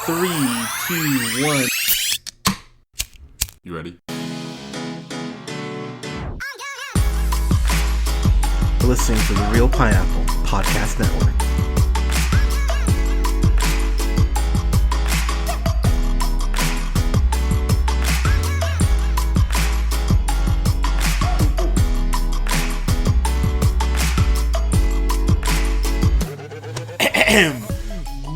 3, 2, 1. You ready? You're listening to the Real Pineapple Podcast Network.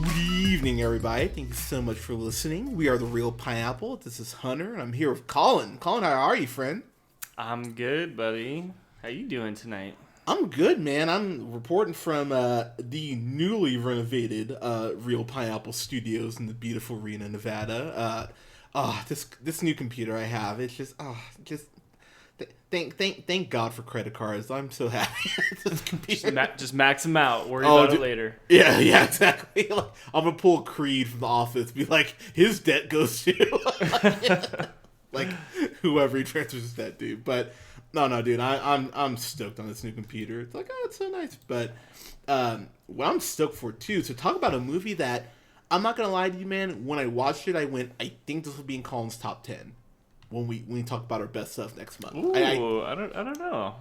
Good evening, everybody. Thank you so much for listening. We are the Real Pineapple. This is Hunter, and I'm here with Colin. Colin, how are you, friend? I'm good, buddy. How you doing tonight? I'm good, man. I'm reporting from the newly renovated Real Pineapple Studios in the beautiful Reno, Nevada. This new computer I have, it's just thank God for credit cards. I'm so happy. This computer. Just max them out. Worry about it later. Yeah, exactly. Like, I'm gonna pull Creed from The Office, be like, his debt goes to like whoever he transfers his debt to. But no, dude, I'm stoked on this new computer. It's like, oh, it's so nice. But what I'm stoked for too. So talk about a movie that I'm not gonna lie to you, man. When I watched it, I went, I think this will be in Colin's top 10 when we talk about our best stuff next month. Ooh, I don't know.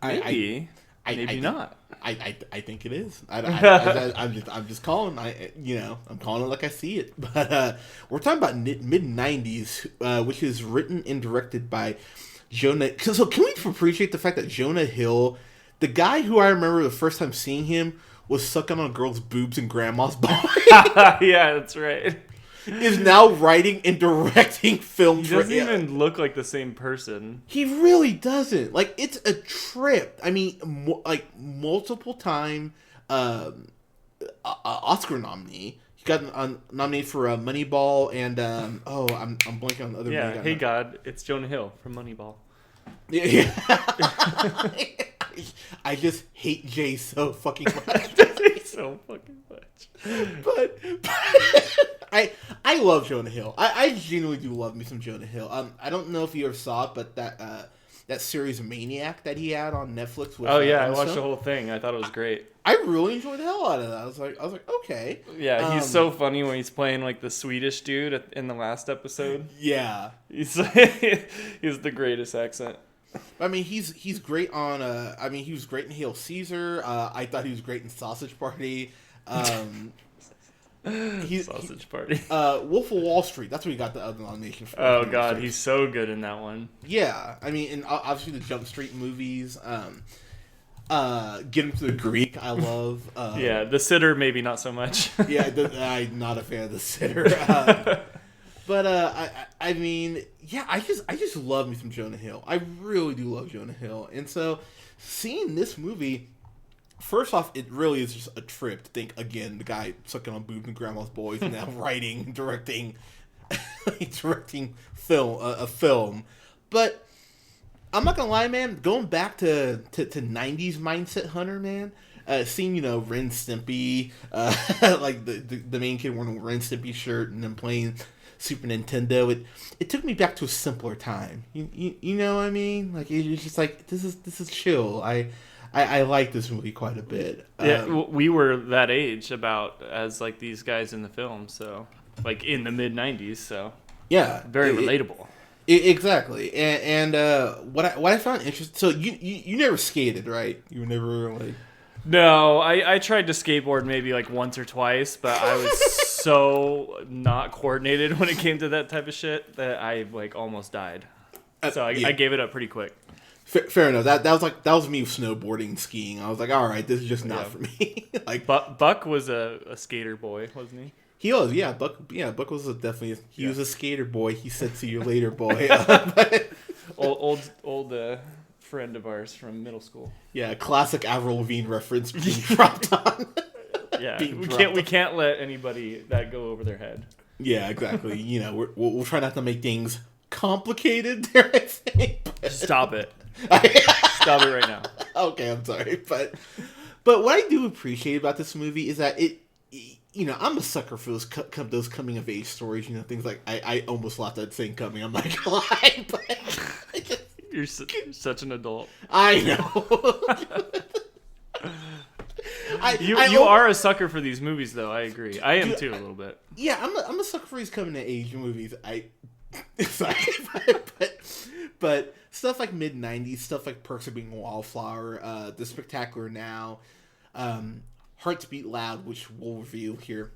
Maybe. Maybe not. I think it is. I'm just calling. I'm calling it like I see it. But we're talking about mid '90s, which is written and directed by Jonah. So can we appreciate the fact that Jonah Hill, the guy who I remember the first time seeing him was sucking on a girl's boobs in Grandma's Boy? Yeah, that's right. Is now writing and directing films. He doesn't even look like the same person. He really doesn't. Like, it's a trip. I mean, multiple time Oscar nominee. He got nominated for Moneyball and I'm blanking on the other. Yeah, hey God, it's Jonah Hill from Moneyball. Yeah. I just hate Jay so fucking much. So fucking much. But I love Jonah Hill. I genuinely do love me some Jonah Hill. I don't know if you ever saw it, but that series Maniac that he had on Netflix. With, I watched the whole thing. I thought it was great. I really enjoyed the hell out of that. I was like, okay. Yeah, he's so funny when he's playing like the Swedish dude in the last episode. Yeah, he's the greatest accent. I mean, he's great on. He was great in Hail Caesar. I thought he was great in Sausage Party. Sausage Party. Wolf of Wall Street. That's what he got the other nomination for. Oh God, he's so good in that one. Yeah, I mean, and obviously the Jump Street movies. Get Him to the Greek. I love. Yeah, The Sitter maybe not so much. Yeah, I'm not a fan of The Sitter. But I mean, yeah, I just love me some Jonah Hill. I really do love Jonah Hill, and so seeing this movie. First off, it really is just a trip to think, again, the guy sucking on boobs and Grandma's Boys and now writing, directing a film. But I'm not gonna lie, man, going back to 90s mindset, Hunter, man, seeing, Ren Stimpy, like the main kid wearing a Ren Stimpy shirt and then playing Super Nintendo, it took me back to a simpler time. You know what I mean? Like, it's just like, this is chill. I like this movie quite a bit. Yeah, we were that age as like these guys in the film, so like in the mid '90s, so yeah, very relatable. Exactly, and what I found interesting. So you never skated, right? You were never like. No, I tried to skateboard maybe like once or twice, but I was so not coordinated when it came to that type of shit that I like almost died. So I gave it up pretty quick. Fair enough. That was me with snowboarding, skiing. I was like, all right, this is just not for me. Like Buck was a skater boy, wasn't he? He was, yeah. Buck was definitely. He was a skater boy. He said, "See you later, boy." old friend of ours from middle school. Yeah, classic Avril Lavigne reference being dropped on. Yeah, we can't let anybody that go over their head. Yeah, exactly. We'll try not to make things complicated. There, I think. Stop it. Stop it right now. Okay, I'm sorry, but what I do appreciate about this movie is that I'm a sucker for those coming of age stories. Things like I almost laughed at saying coming. I'm not gonna lie, but you're such an adult. I know. You are a sucker for these movies, though. I agree. I am too a little bit. Yeah, I'm a sucker for these coming to Asian movies. Sorry, but stuff like mid '90s, stuff like Perks of Being a Wallflower, The Spectacular Now, Hearts Beat Loud, which we'll review here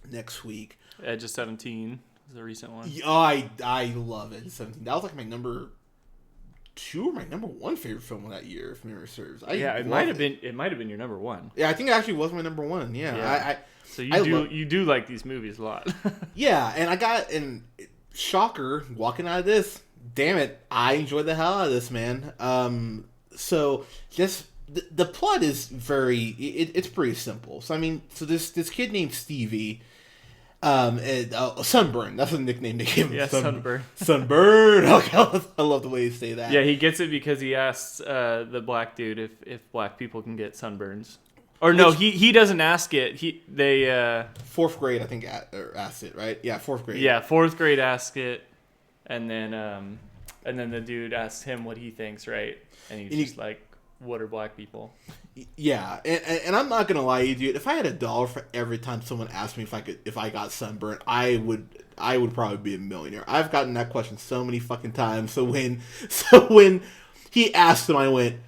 next week. Edge of 17 is a recent one. Oh, I love Edge of 17. That was like my number 2 or my number 1 favorite film of that year, if memory serves. It might have been. It might have been your number 1. Yeah, I think it actually was my number 1. Yeah. So you do like these movies a lot. Yeah, and shocker, walking out of this, damn it, I enjoyed the hell out of this, man. So just the plot is it's pretty simple. So I mean, this kid named Stevie, Sunburn. That's the nickname they gave him. Yeah, Sunburn. Sunburn. Okay, I love the way you say that. Yeah, he gets it because he asks the black dude if black people can get sunburns. Or no, he doesn't ask it. They 4th grade, I think, asked it, right? Yeah, 4th grade. Yeah, 4th grade asked it, and then the dude asks him what he thinks, right? And he's just like, "What are black people?" Yeah, and I'm not gonna lie to you, dude. If I had $1 for every time someone asked me if I got sunburned, I would probably be a millionaire. I've gotten that question so many fucking times. So when he asked him, I went.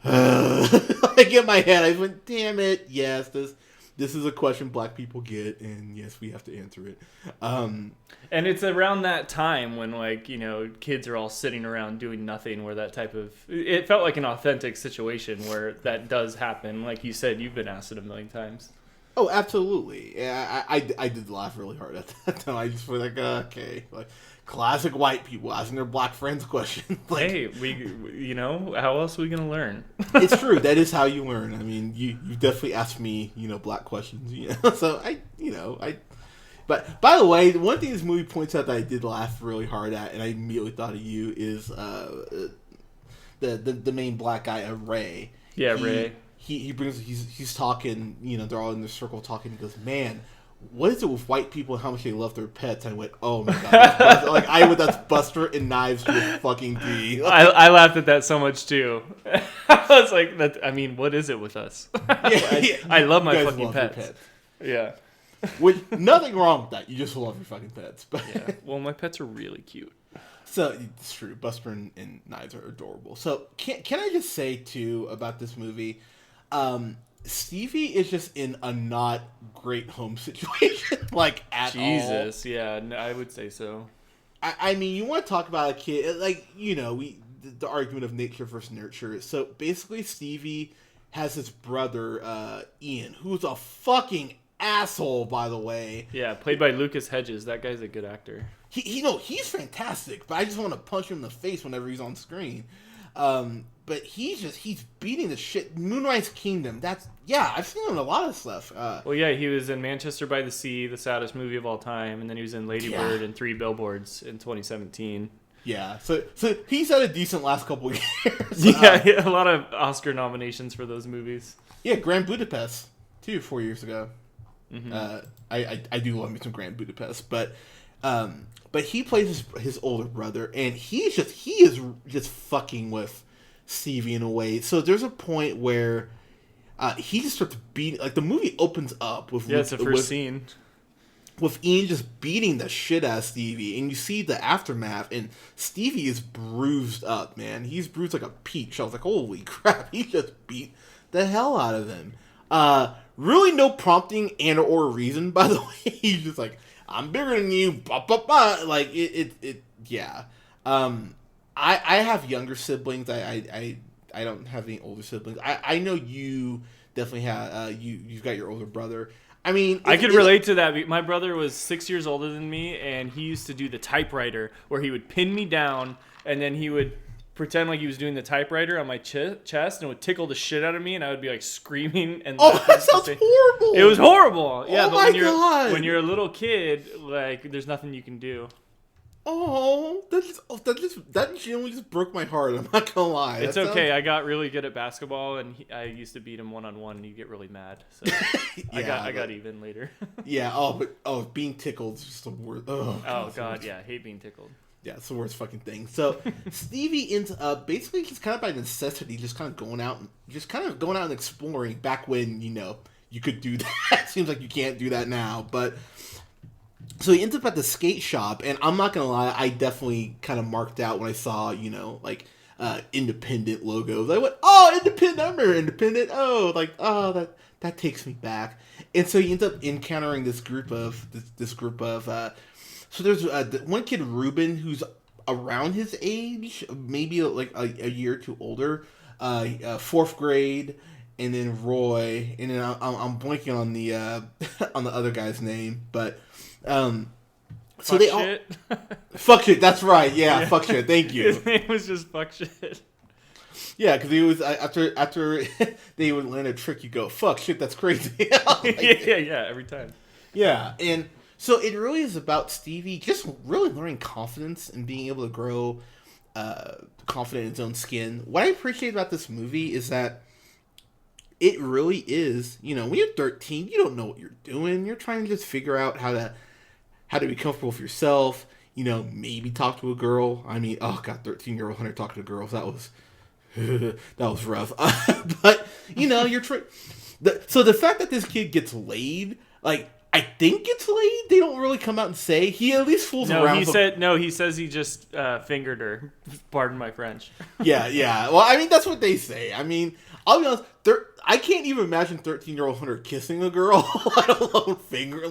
Like in my head, I went, damn it, yes, this is a question black people get, and yes, we have to answer it. And it's around that time when, like, you know, kids are all sitting around doing nothing, where that type of, it felt like an authentic situation where that does happen. Like you said, you've been asked it a million times. Oh, absolutely. Yeah, I did laugh really hard at that time. I just was like, okay, like classic white people asking their black friends questions. Like, hey, how else are we gonna learn? It's true. That is how you learn. I mean, you definitely asked me, black questions. So But by the way, one thing this movie points out that I did laugh really hard at, and I immediately thought of you, is the main black guy, Ray. Yeah, Ray. He's talking, they're all in the circle talking. He goes, man, what is it with white people and how much they love their pets? And I went, oh my god, that's Buster and Knives to a fucking D. I laughed at that so much too. I was like, what is it with us? I love my fucking pets. Yeah. Which, nothing wrong with that. You just love your fucking pets. But yeah. Well, my pets are really cute. So it's true. Buster and Knives are adorable. So can I just say too about this movie? Stevie is just in a not great home situation, like at all. Jesus, yeah, I would say so. I mean, you want to talk about a kid, like, the argument of nature versus nurture. So basically, Stevie has his brother, Ian, who's a fucking asshole, by the way. Yeah, played by Lucas Hedges. That guy's a good actor. He's fantastic, but I just want to punch him in the face whenever he's on screen. But he's beating the shit. Moonrise Kingdom. I've seen him in a lot of stuff. He was in Manchester by the Sea, the saddest movie of all time, and then he was in Lady Bird and 3 Billboards in 2017. Yeah, so he's had a decent last couple of years. Yeah, a lot of Oscar nominations for those movies. Yeah, Grand Budapest too, 4 years ago. Mm-hmm. I do love me some Grand Budapest, but he plays his older brother, and he is just fucking with Stevie in a way. So there's a point where he just starts beating. Like, the movie opens up with it's the first scene with Ian just beating the shit out of Stevie, and you see the aftermath, and Stevie is bruised up, man. He's bruised like a peach. I was like, holy crap, he just beat the hell out of him. Really no prompting and or reason, by the way. He's just like, I'm bigger than you, like yeah. I have younger siblings. I don't have any older siblings. I know you definitely have. You've got your older brother. I mean, I could relate to that. My brother was 6 years older than me, and he used to do the typewriter where he would pin me down, and then he would pretend like he was doing the typewriter on my chest, and would tickle the shit out of me, and I would be like screaming. And that sounds horrible. It was horrible. Yeah, but when you're a little kid, like, there's nothing you can do. Oh, that genuinely just broke my heart. I'm not gonna lie. It's okay. I got really good at basketball, and I used to beat him 1-on-1, and he'd get really mad. So I got even later. Yeah. Being tickled is just the worst. Oh God, yeah, I hate being tickled. Yeah, it's the worst fucking thing. So Stevie ends up basically just kind of by necessity, just kind of going out and exploring. Back when you could do that. Seems like you can't do that now, but. So he ends up at the skate shop, and I'm not gonna lie, I definitely kind of marked out when I saw, independent logos. I went, oh, independent, I remember independent. Oh, that takes me back. And so he ends up encountering this group of. So there's one kid, Ruben, who's around his age, maybe like a year or two older, fourth grade, and then Roy, and then I'm blanking on the on the other guy's name, but. So fuck they shit. all fuck shit. That's right. Yeah, fuck shit. Thank you. His name was just fuck shit. Yeah, because he was after they would land a trick, you go fuck shit. That's crazy. yeah, every time. Yeah, and so it really is about Stevie just really learning confidence and being able to grow confident in his own skin. What I appreciate about this movie is that it really is. When you're 13, you don't know what you're doing. You're trying to just figure out how to be comfortable with yourself, maybe talk to a girl. I mean, oh god, 13-year-old Hunter talking to girls, that was rough. But, you're so the fact that this kid gets laid, like, I think gets laid, they don't really come out and say. He at least fools around. He says he just fingered her. Pardon my French. Yeah. Well, I mean, that's what they say. I mean, I'll be honest, I can't even imagine 13-year-old Hunter kissing a girl, let alone finger.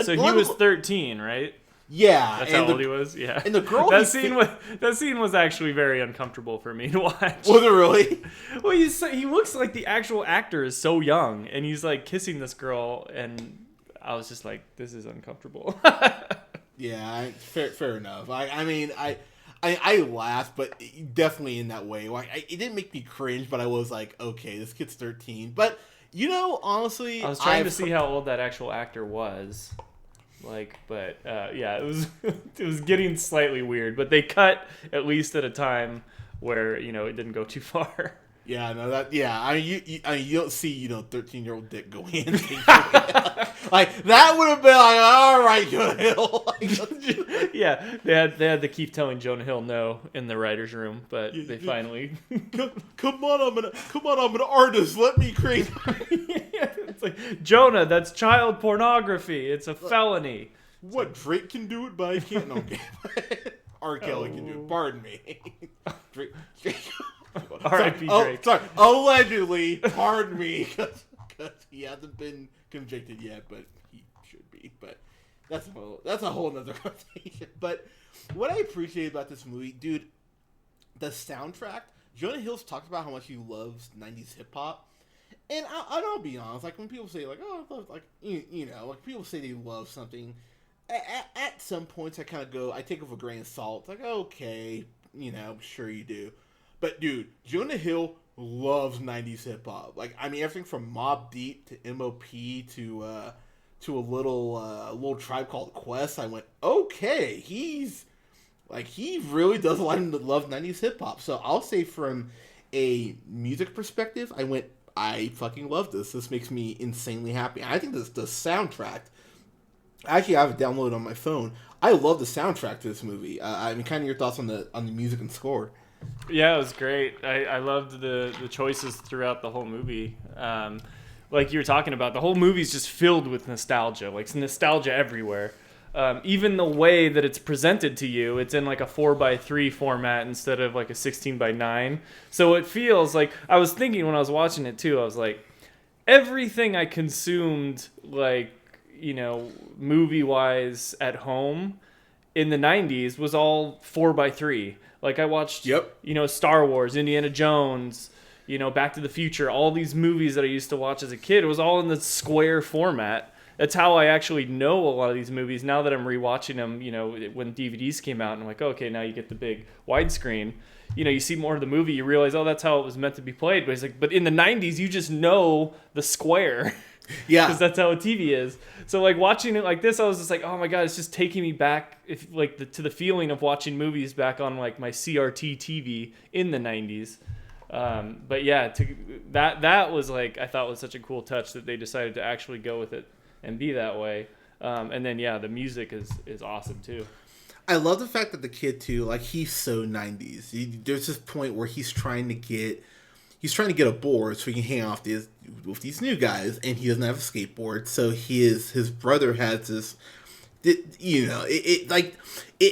So he was 13, right? Yeah, that's how old he was. Yeah, and the girl that scene was actually very uncomfortable for me to watch. Was it really? Well, he looks like the actual actor is so young, and he's like kissing this girl, and I was just like, this is uncomfortable. Yeah, fair enough. I mean, I laughed, but definitely in that way. Like, it didn't make me cringe, but I was like, okay, this kid's 13. But honestly, I was trying to see how old that actual actor was. It was it was getting slightly weird, but they cut at least at a time where it didn't go too far. Yeah, no, I mean, you don't see 13-year-old dick go in. Like that would have been like, all right, Jonah Hill. Yeah, they had to keep telling Jonah Hill no in the writers' room, but they finally come on, I'm an artist. Let me create. It's like, Jonah, that's child pornography. It's a felony. What, Drake can do it, but I can't. No, R. Kelly can do it. Pardon me. Drake. R.I.P. Drake. Sorry. Allegedly, pardon me, because he hasn't been convicted yet, but he should be. But that's a whole nother conversation. But what I appreciate about this movie, dude, the soundtrack. Jonah Hill's talked about how much he loves 90s hip hop. And I'll be honest, like when people say like, oh, I love, like, like people say they love something, at some points I kind of go, I take it with a grain of salt. It's like, okay, sure you do. But dude, Jonah Hill loves 90s hip hop. Like, I mean, everything from Mobb Deep to M.O.P. to a little Tribe Called Quest. I went, okay, he really does love 90s hip hop. So I'll say from a music perspective, I fucking love this. This makes me insanely happy. I think the soundtrack. Actually, I have it downloaded on my phone. I love the soundtrack to this movie. I mean, kind of your thoughts on the music and score. Yeah, it was great. I loved the choices throughout the whole movie. Like you were talking about, the whole movie's just filled with nostalgia. Like, nostalgia everywhere. Even the way that it's presented to you, it's in like a 4:3 format instead of like a 16:9. So it feels like, I was thinking when I was watching it too, I was like, everything I consumed, like, movie-wise at home in the 90s was all 4:3. Like, I watched, Star Wars, Indiana Jones, Back to the Future, all these movies that I used to watch as a kid. It was all in the square format. That's how I actually know a lot of these movies now that I'm rewatching them, when DVDs came out. And I'm like, okay, now you get the big widescreen. You see more of the movie, you realize, oh, that's how it was meant to be played. But it's like, but in the 90s, you just know the square. Yeah. Because that's how a TV is. So, like, watching it like this, I was just like, oh my God, it's just taking me back to the feeling of watching movies back on, like, my CRT TV in the 90s. But yeah, that was, like, I thought was such a cool touch that they decided to actually go with it and be that way. And then, yeah, the music is awesome, too. I love the fact that the kid too, like he's so 90s. There's this point where he's trying to get a board so he can hang out with these new guys, and he doesn't have a skateboard. So his brother has this. It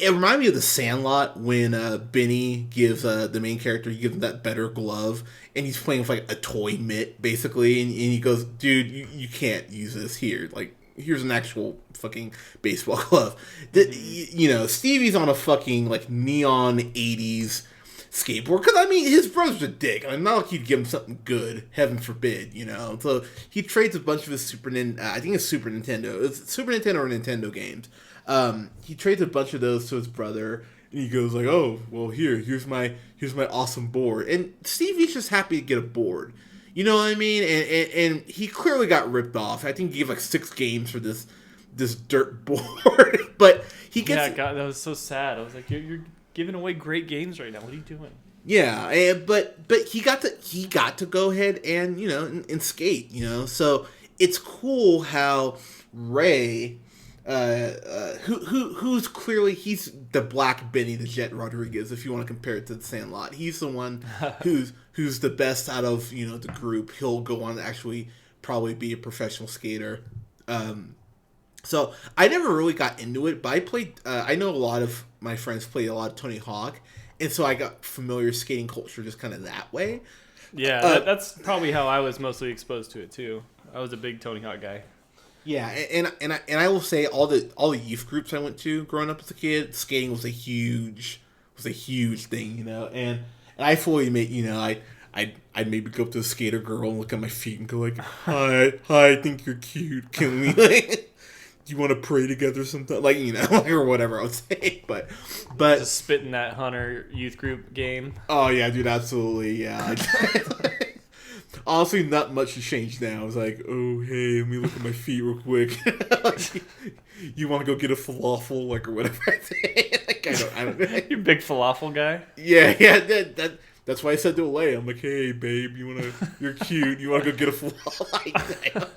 reminded me of the Sandlot when Benny gives the main character, he gives him that better glove, and he's playing with like a toy mitt basically, and he goes, dude, you can't use this here. Like, here's an actual fucking baseball glove. Stevie's on a fucking like neon 80s skateboard, because I mean his brother's a dick. I mean, not like he'd give him something good, heaven forbid, so he trades a bunch of his Super Nintendo or Nintendo games. He trades a bunch of those to his brother, and he goes like, oh well, here's my awesome board, and Stevie's just happy to get a board, you know what I mean? And he clearly got ripped off. I think he gave like 6 games for this dirt board. But he gets, God, that was so sad. I was like, you're giving away great games right now. What are you doing? Yeah, but he got to go ahead and and skate, So it's cool how Ray, who's clearly, he's the Black Benny the Jet Rodriguez, if you want to compare it to the Sandlot. He's the one who's the best out of the group. He'll go on to actually probably be a professional skater. So I never really got into it, but I played. I know a lot of my friends played a lot of Tony Hawk, and so I got familiar skating culture just kind of that way. Yeah, that's probably how I was mostly exposed to it too. I was a big Tony Hawk guy. Yeah, and I will say all the youth groups I went to growing up as a kid, skating was a huge thing, and I fully admit, I'd maybe go up to a skater girl and look at my feet and go like, hi, I think you're cute. Can we do you want to pray together sometime? Like, or whatever I would say. But just spitting that Hunter youth group game. Oh yeah, dude, absolutely, yeah. Honestly, not much has changed now. It's like, oh hey, let me look at my feet real quick. You want to go get a falafel, like, or whatever I say? Like, I don't know. You're a big falafel guy. Yeah. That's why I said to Alea, I'm like, hey babe, you're cute. You wanna go get a falafel?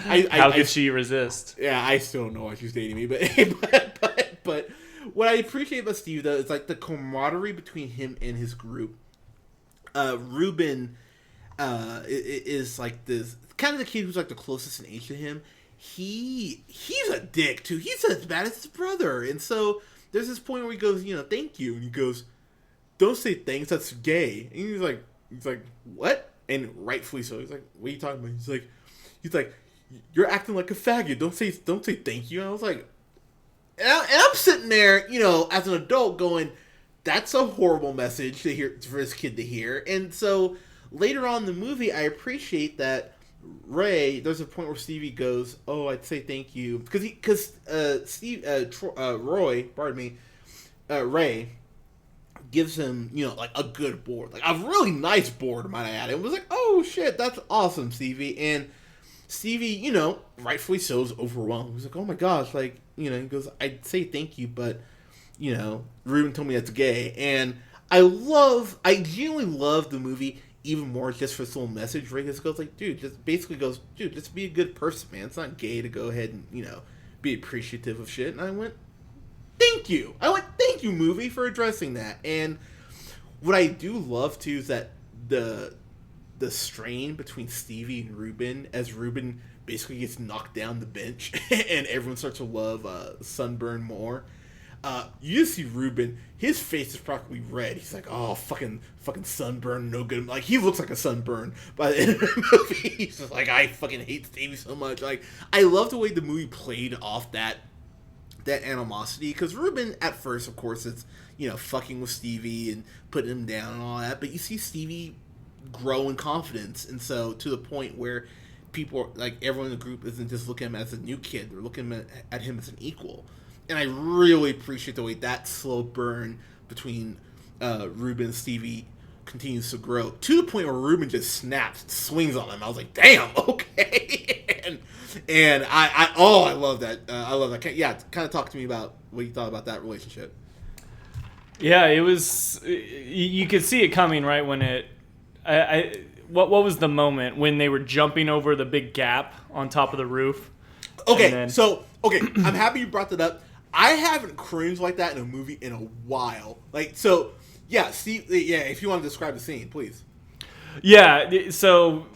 How could she resist? Yeah, I still don't know why she's dating me, but what I appreciate about Steve though is like the camaraderie between him and his group. Ruben is like this kind of the kid who's like the closest in age to him. He's a dick too. He's as bad as his brother, and so there's this point where he goes, thank you, and he goes, don't say thanks, that's gay. And he's like, what? And rightfully so. He's like, what are you talking about? He's like, you're acting like a faggot. Don't say thank you. And I was like, and I'm sitting there, as an adult going, that's a horrible message to hear for this kid to hear. And so later on in the movie, I appreciate that Ray, there's a point where Stevie goes, oh, I'd say thank you. Because Ray gives him, like a good board, like a really nice board, might I add. It was like, oh shit, that's awesome, Stevie. And Stevie, rightfully so, is overwhelmed. He's like, oh my gosh, like, he goes, I'd say thank you, but, Ruben told me that's gay. And I genuinely love the movie even more just for this little message. Ray just goes like, dude, just be a good person, man. It's not gay to go ahead and, be appreciative of shit. And I went, thank you, movie, for addressing that. And what I do love too is that the strain between Stevie and Ruben, as Ruben basically gets knocked down the bench and everyone starts to love Sunburn more. You just see Ruben, his face is practically red. He's like, oh, fucking Sunburn, no good. Like, he looks like a Sunburn. By the end of the movie, he's just like, I fucking hate Stevie so much. Like, I love the way the movie played off that animosity, because Ruben at first, of course, it's fucking with Stevie and putting him down and all that, but you see Stevie grow in confidence, and so to the point where people, like, everyone in the group isn't just looking at him as a new kid, they're looking at him as an equal. And I really appreciate the way that slow burn between Ruben and Stevie continues to grow, to the point where Ruben just snaps, swings on him. I was like, damn, okay. and I love that. I love that. Yeah, kind of talk to me about what you thought about that relationship. Yeah, it was. You could see it coming right when it. What was the moment when they were jumping over the big gap on top of the roof? Okay, I'm happy you brought that up. I haven't cringed like that in a movie in a while. Like, so, yeah, Steve, yeah, if you want to describe the scene, please. Yeah, so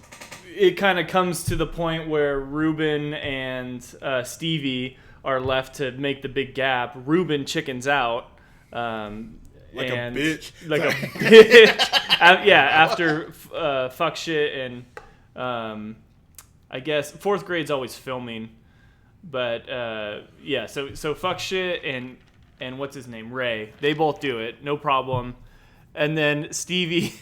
it kind of comes to the point where Ruben and Stevie are left to make the big gap. Ruben chickens out. Like a bitch. Like a bitch. Yeah, after fuck shit and I guess fourth grade's always filming. But yeah, so fuck shit and what's his name? Ray. They both do it, no problem. And then Stevie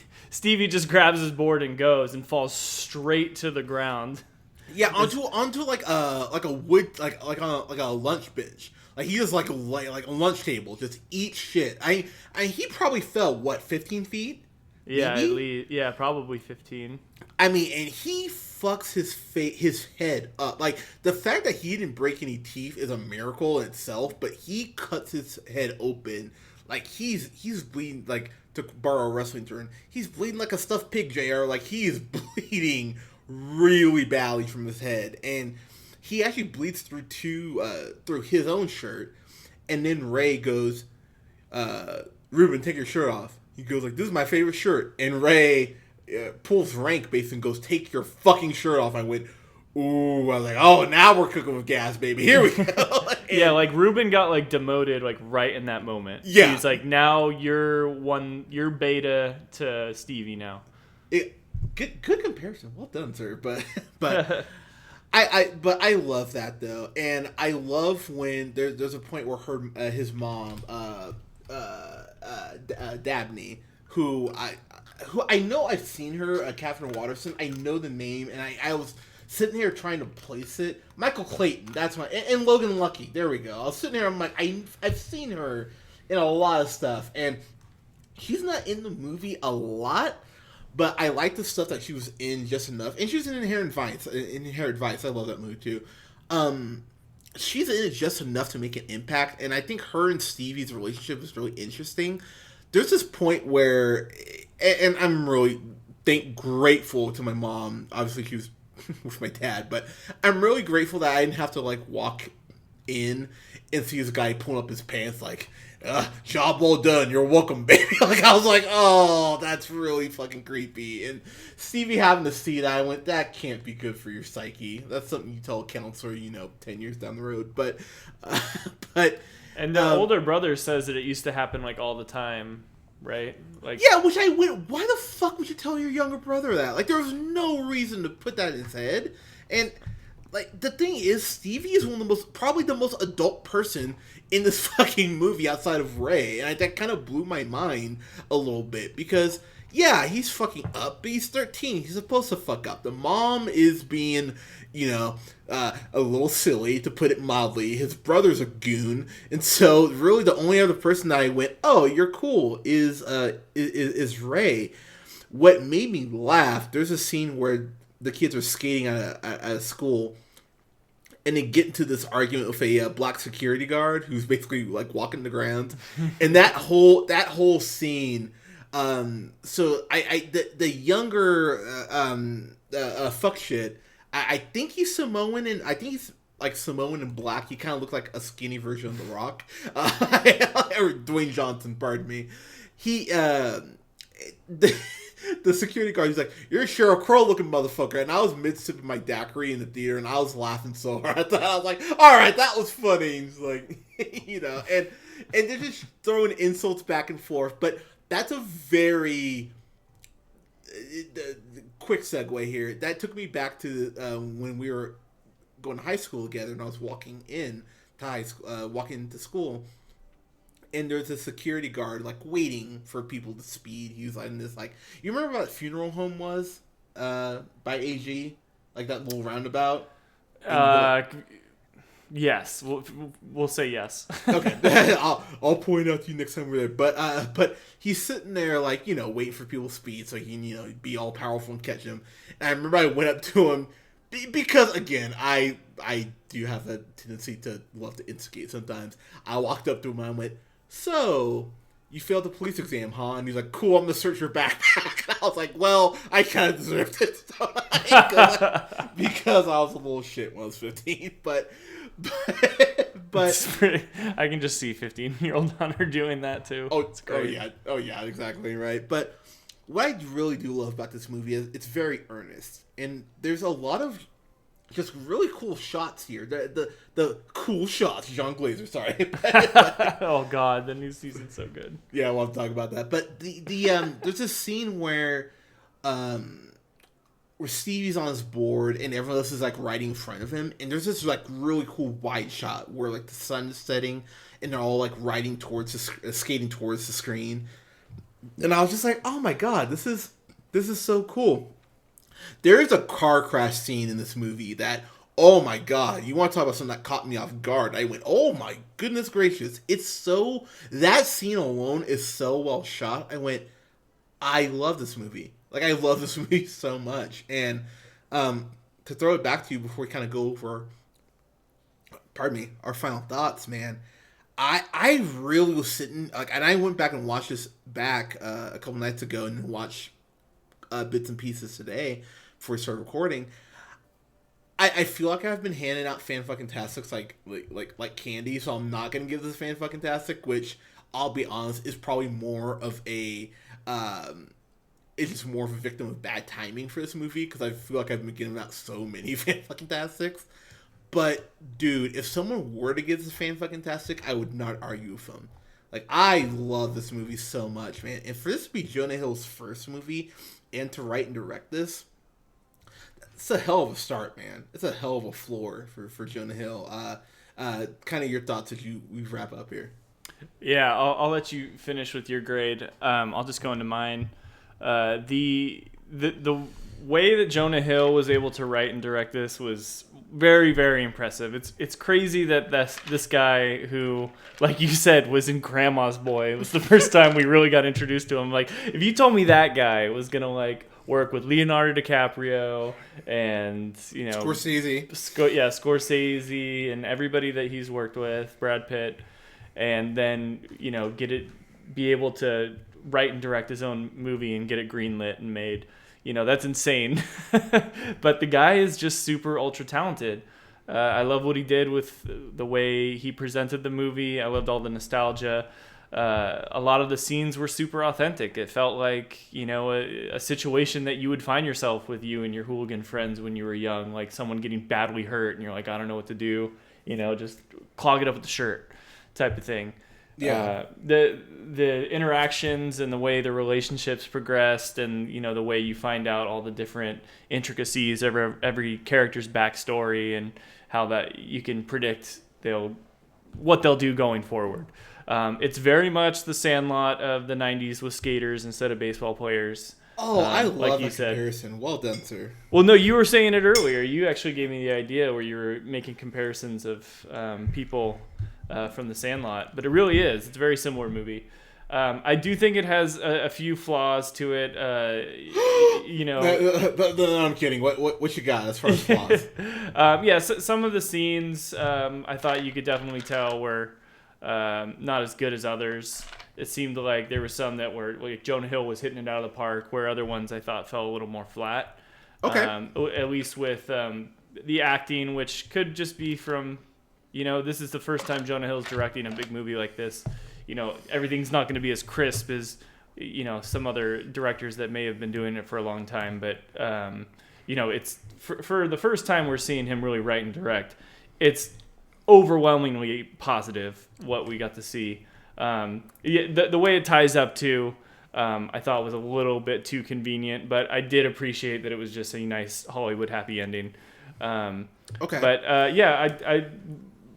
just grabs his board and goes and falls straight to the ground. Yeah, onto like a wood like a lunch bench. Like he just like a lunch table, just eat shit. I he probably fell 15 feet. Yeah, maybe? at least, yeah, probably 15. I mean, and he fucks his head up. Like the fact that he didn't break any teeth is a miracle in itself. But he cuts his head open, like he's bleeding. Like to borrow a wrestling term, he's bleeding like a stuffed pig. Jr. Like he is bleeding really badly from his head, and he actually bleeds through his own shirt. And then Ray goes, "Ruben, take your shirt off." He goes like, "This is my favorite shirt," and Ray pulls rank base and goes, "Take your fucking shirt off." I went, ooh, I was like, oh, now we're cooking with gas, baby. Here we go. Yeah, like Ruben got like demoted like right in that moment. Yeah. He's like, now you're beta to Stevie now. Good comparison. Well done, sir. But I love that though. And I love when there's a point where his mom, Dabney, who I know I've seen her, Catherine Watterson. I know the name, and I was sitting here trying to place it. Michael Clayton, that's and Logan Lucky. There we go. I was sitting here, I'm like, I've seen her in a lot of stuff, and she's not in the movie a lot, but I like the stuff that she was in just enough. And she was in Inherent Vice. I love that movie too. She's in it just enough to make an impact, and I think her and Stevie's relationship is really interesting. There's this point where, and I'm really grateful to my mom. Obviously, she was with my dad, but I'm really grateful that I didn't have to like walk in and see this guy pulling up his pants like, job well done, you're welcome, baby. Like I was like, oh, that's really fucking creepy. And Stevie having to see that, I went, that can't be good for your psyche. That's something you tell a counselor, 10 years down the road. But and the older brother says that it used to happen like all the time, right? Like, yeah, which I went, why the fuck would you tell your younger brother that? Like, there was no reason to put that in his head. And like, the thing is, Stevie is probably the most adult person in this fucking movie outside of Ray. And that kind of blew my mind a little bit because, yeah, he's fucking up, but he's 13. He's supposed to fuck up. The mom is being, a little silly, to put it mildly. His brother's a goon. And so, really, the only other person that I went, oh, you're cool, is Ray. What made me laugh, there's a scene where the kids are skating at school, and they get into this argument with a black security guard who's basically like walking the ground, and that whole scene. So the younger fuck shit. I think he's Samoan, and I think he's like Samoan and black. He kind of looked like a skinny version of The Rock, or Dwayne Johnson. Pardon me. He the security guard, he's like, "You're a Sheryl Crow looking motherfucker," and I was mid-sipping my daiquiri in the theater, and I was laughing so hard. I was like, "All right, that was funny." He's like, and they're just throwing insults back and forth. But that's a very quick segue here. That took me back to when we were going to high school together, and I was walking into school. And there's a security guard, like, waiting for people to speed. He was like, in this, like... You remember what that funeral home was? By AG? Like, that little roundabout? Yes. We'll say yes. Okay. I'll point out to you next time we're there. But he's sitting there, like, waiting for people to speed so he can, be all powerful and catch him. And I remember I went up to him because, again, I do have a tendency to love to instigate sometimes. I walked up to him and I went... So, you failed the police exam, huh? And he's like, cool, I'm going to search your backpack. And I was like, well, I kind of deserved it. Because I was a little shit when I was 15. But But I can just see 15-year-old Hunter doing that too. It's great. Oh yeah, exactly right. But what I really do love about this movie is it's very earnest, and there's a lot of just really cool shots here. The cool shots, John Glazer. Sorry. Oh God, the new season's so good. Yeah, we'll have to talk about that. But the there's a scene where Stevie's on his board and everyone else is like right in front of him, and there's this like really cool wide shot where like the sun is setting and they're all like riding towards skating towards the screen, and I was just like, oh my God, this is so cool. There is a car crash scene in this movie that, oh my God, you want to talk about something that caught me off guard. I went, oh my goodness gracious. That scene alone is so well shot. I went, I love this movie. Like, I love this movie so much. And to throw it back to you before we kind of go over, our final thoughts, man, I really was sitting, like, and I went back and watched this back a couple nights ago and watched bits and pieces today before we started recording. I feel like I've been handing out fan-fucking-tastics like candy, so I'm not gonna give this fan-fucking-tastic, which I'll be honest is probably more of a it's just more of a victim of bad timing for this movie, because I feel like I've been giving out so many fan-fucking-tastics. But dude, if someone were to give this fan-fucking-tastic, I would not argue with them. Like, I love this movie so much, man. And for this to be Jonah Hill's first movie and to write and direct this, it's a hell of a start, man. It's a hell of a floor for Jonah Hill. Kind of your thoughts as we wrap up here. Yeah, I'll let you finish with your grade. I'll just go into mine. The way that Jonah Hill was able to write and direct this was very, very impressive. It's crazy that this guy who, like you said, was in Grandma's Boy. It was the first time we really got introduced to him. Like, if you told me that guy was gonna like work with Leonardo DiCaprio and Scorsese, Scorsese and everybody that he's worked with, Brad Pitt, and then be able to write and direct his own movie and get it greenlit and made. That's insane. But the guy is just super ultra talented. I love what he did with the way he presented the movie. I loved all the nostalgia. A lot of the scenes were super authentic. It felt like, a situation that you would find yourself with you and your hooligan friends when you were young, like someone getting badly hurt and you're like, I don't know what to do, just clog it up with the shirt type of thing. Yeah. The interactions and the way the relationships progressed and, the way you find out all the different intricacies of every character's backstory and how that you can predict what they'll do going forward. It's very much the Sandlot of the 90s with skaters instead of baseball players. Oh, I love like that comparison. Well done, sir. Well, no, you were saying it earlier. You actually gave me the idea where you were making comparisons of people from the Sandlot, but it really is. It's a very similar movie. I do think it has a few flaws to it. No, I'm kidding. What you got as far as flaws? So some of the scenes I thought you could definitely tell were not as good as others. It seemed like there were some that were like Jonah Hill was hitting it out of the park, where other ones I thought fell a little more flat. Okay. At least with the acting, which could just be from, this is the first time Jonah Hill's directing a big movie like this. Everything's not going to be as crisp as, some other directors that may have been doing it for a long time. But, it's for the first time we're seeing him really write and direct. It's overwhelmingly positive what we got to see. The way it ties up to, I thought was a little bit too convenient, but I did appreciate that it was just a nice Hollywood happy ending. Okay. But I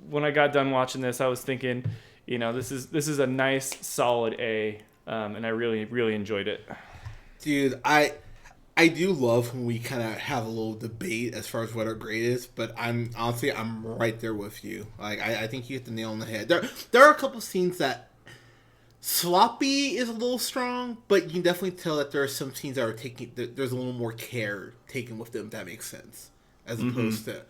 when I got done watching this, I was thinking, this is a nice solid A, and I really, really enjoyed it. Dude, I do love when we kind of have a little debate as far as what our grade is, but I'm right there with you. Like, I think you hit the nail on the head. There are a couple scenes that sloppy is a little strong, but you can definitely tell that there are some scenes that are there's a little more care taken with them, if that makes sense, as opposed to,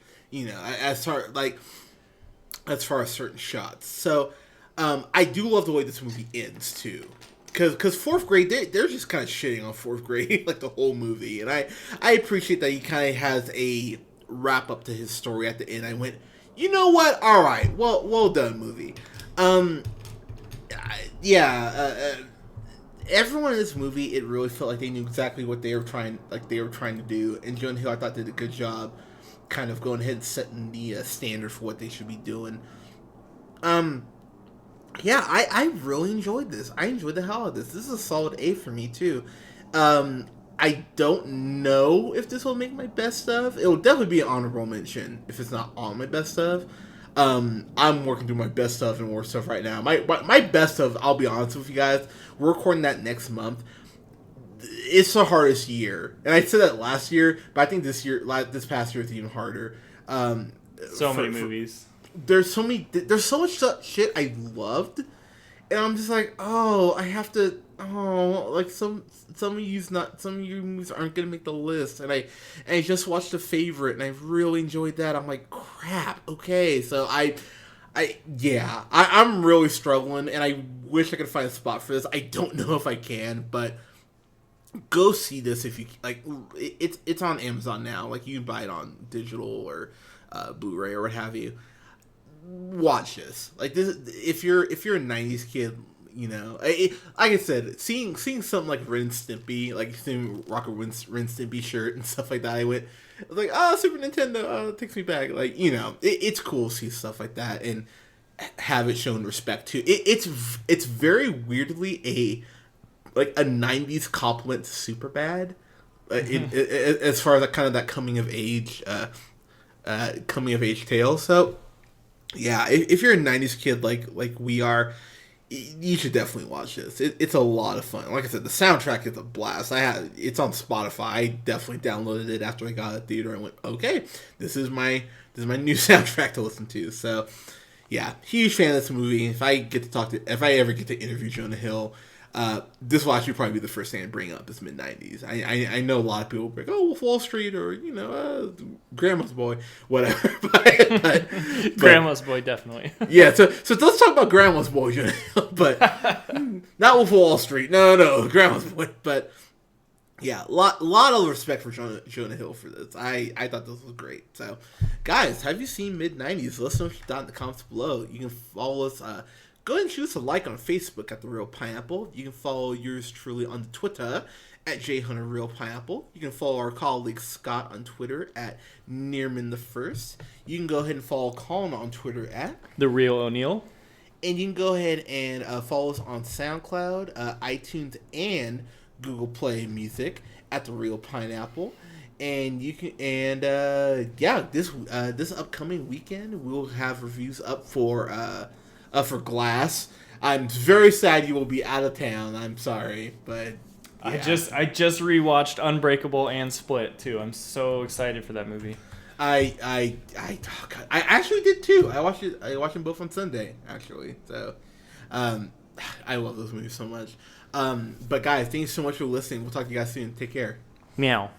as far as certain shots. So, I do love the way this movie ends too. Because fourth grade, they're just kind of shitting on fourth grade, like the whole movie. And I appreciate that he kind of has a wrap up to his story at the end. I went, You know what? All right. Well done, movie. Everyone in this movie, it really felt like they knew exactly what they were trying to do. And Jonah Hill, I thought, did a good job, kind of going ahead and setting the standard for what they should be doing. Yeah, I really enjoyed this. I enjoyed the hell out of this. This is a solid A for me too. I don't know if this will make my best of. It will definitely be an honorable mention if it's not on my best of. I'm working through my best of and more stuff right now. My best of, I'll be honest with you guys, we're recording that next month. It's the hardest year, and I said that last year, but I think this past year is even harder. Many movies. There's so much shit I loved, and I'm just like, I have to. Like some of your movies aren't gonna make the list, and I just watched The Favorite, and I really enjoyed that. I'm like, crap. Okay, so I'm really struggling, and I wish I could find a spot for this. I don't know if I can, but go see this if you like. It's on Amazon now. Like, you can buy it on digital or Blu-ray or what have you. Watch this. Like, this, if you're a '90s kid, you know, like I said, seeing something like Ren and Stimpy, like seeing Rocket Ren and Stimpy shirt and stuff like that, I was like, Super Nintendo, it takes me back. Like, you know, it's cool to see stuff like that and have it shown respect to. It's very weirdly a '90s compliment to Superbad, as far as kind of that coming of age tale. So yeah, if you're a '90s kid like we are, you should definitely watch this. It's a lot of fun. Like I said, the soundtrack is a blast. It's on Spotify. I definitely downloaded it after I got out of the theater. I went, okay, this is my new soundtrack to listen to. So yeah, huge fan of this movie. If I ever get to interview Jonah Hill, this will actually probably be the first thing I bring up is mid-90s. I know a lot of people be like, Wolf of Wall Street, or, you know, Grandma's Boy, whatever. but Grandma's Boy, definitely. Yeah, so let's talk about Grandma's Boy, but not Wolf of Wall Street. No, Grandma's Boy. But yeah, lot of respect for Jonah Hill for this. I thought this was great. So, guys, have you seen mid-90s? Let us know what you thought in the comments below. You can follow us. Go ahead and shoot us a like on Facebook at The Real Pineapple. You can follow yours truly on Twitter at JHunterRealPineapple. You can follow our colleague Scott on Twitter at Nearman1st. You can go ahead and follow Colin on Twitter at The Real O'Neill. And you can go ahead and follow us on SoundCloud, iTunes, and Google Play Music at The Real Pineapple. And you can, this upcoming weekend we'll have reviews up for Glass. I'm very sad you will be out of town. I'm sorry, but yeah. I just rewatched Unbreakable and Split too. I'm so excited for that movie. I actually did too. I watched them both on Sunday actually. So, I love those movies so much. But guys, thanks so much for listening. We'll talk to you guys soon. Take care. Meow.